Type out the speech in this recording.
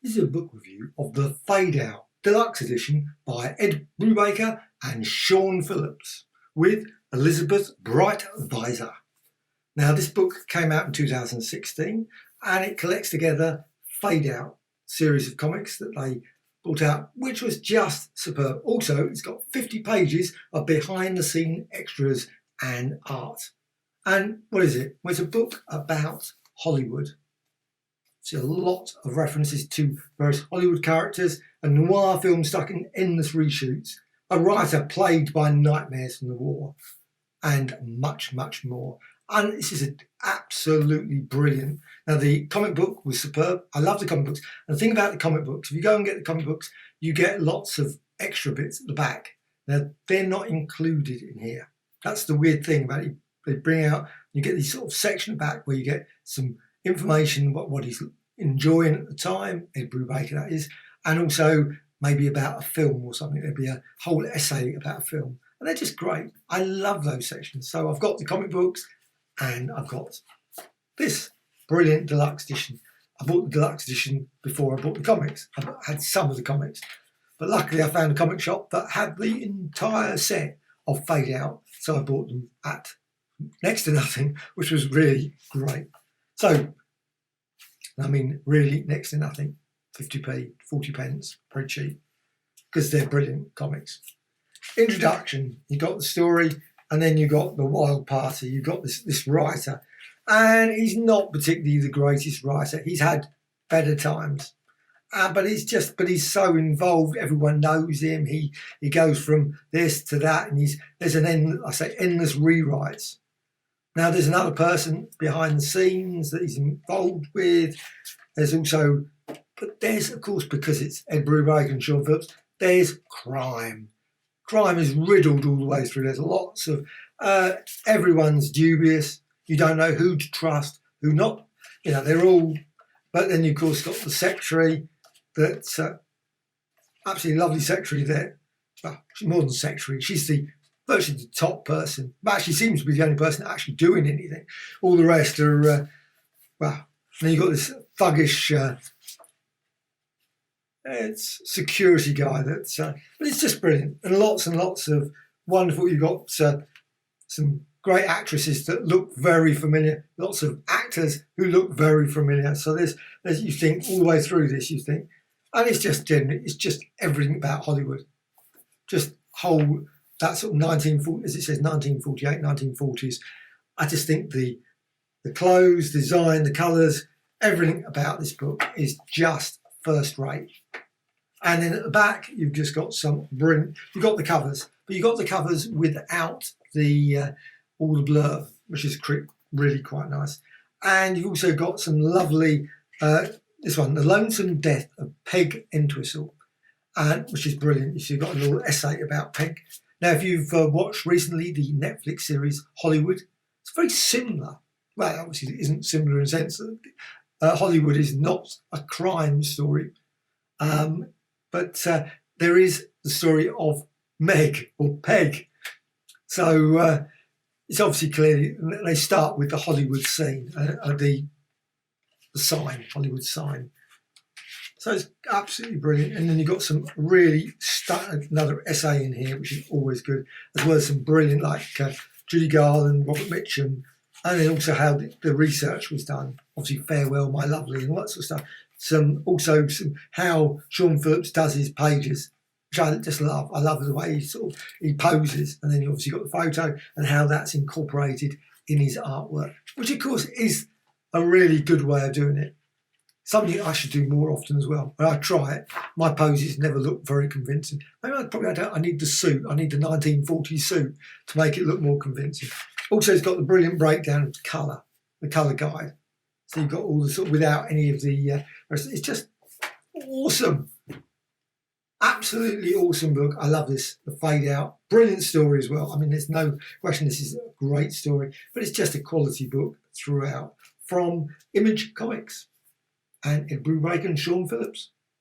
This is a book review of the Fade Out Deluxe Edition by Ed Brubaker and Sean Phillips with Elizabeth Bright Visor. Now, this book came out in 2016 and it collects together Fade Out series of comics that they brought out, which was just superb. Also, it's got 50 pages of behind the scene extras and art. And what is it? Well, it's a book about Hollywood. See a lot of references to various Hollywood characters, a noir film stuck in endless reshoots, a writer plagued by nightmares from the war, and much, much more. And this is absolutely brilliant. Now, the comic book was superb. I love the comic books. And the thing about the comic books, if you go and get the comic books, you get lots of extra bits at the back. Now, they're not included in here. That's the weird thing about it. They bring out, you get these sort of section at the back where you get some information about what he's enjoying at the time, Ed Brubaker that is, and also maybe about a film or something. There'd be a whole essay about a film. And they're just great. I love those sections. So I've got the comic books and I've got this brilliant deluxe edition. I bought the deluxe edition before I bought the comics. I had some of the comics. But luckily I found a comic shop that had the entire set of Fade Out. So I bought them at next to nothing, which was really great. So, I mean, really next to nothing, 50p, 40 pence, very cheap, because they're brilliant comics. Introduction, you got the story, and then you got the wild party. You got this writer, and he's not particularly the greatest writer. He's had better times, but he's so involved. Everyone knows him. He goes from this to that, and there's endless rewrites. Now, there's another person behind the scenes that he's involved with. There's also, but there's, of course, because it's Ed Brubaker and Sean Phillips, there's crime. Crime is riddled all the way through. There's lots of, everyone's dubious. You don't know who to trust, who not. You know, they're all, but then you, of course, got the secretary that's absolutely lovely secretary there. Well, she's more than secretary. She's virtually the top person, but actually seems to be the only person actually doing anything. All the rest are, well, then you've got this thuggish it's security guy that's, but it's just brilliant. And lots of wonderful, you've got some great actresses that look very familiar, lots of actors who look very familiar. So there's you think all the way through this, you think, and it's just generally, it's just everything about Hollywood. Just whole, that sort of 1940, as it says, 1948, 1940s. I just think the clothes, design, the colours, everything about this book is just first rate. And then at the back, you've just got some brilliant, you've got the covers, but you've got the covers without the all the blur, which is really quite nice. And you've also got some lovely, this one, The Lonesome Death of Peg Entwistle, which is brilliant. So you've got a little essay about Peg. Now, if you've watched recently the Netflix series Hollywood, it's very similar. Well, obviously it isn't similar in the sense that Hollywood is not a crime story, but there is the story of Meg or Peg. So it's obviously clearly, they start with the Hollywood scene, the sign, Hollywood sign. So it's absolutely brilliant. And then you've got some really another essay in here, which is always good, as well as some brilliant, like Judy Garland, Robert Mitchum, and then also how the research was done. Obviously, Farewell, My Lovely, and all that sort of stuff. Some how Sean Phillips does his pages, which I just love. I love the way he poses, and then you obviously got the photo and how that's incorporated in his artwork, which of course is a really good way of doing it. Something I should do more often as well. But I try it. My poses never look very convincing. Maybe I need the suit. I need the 1940s suit to make it look more convincing. Also, it's got the brilliant breakdown of colour, the colour guide. So you've got all the sort of, without any of the, it's just awesome. Absolutely awesome book. I love this, The Fade Out. Brilliant story as well. I mean, there's no question this is a great story, but it's just a quality book throughout from Image Comics and Ed Brubaker and Sean Phillips.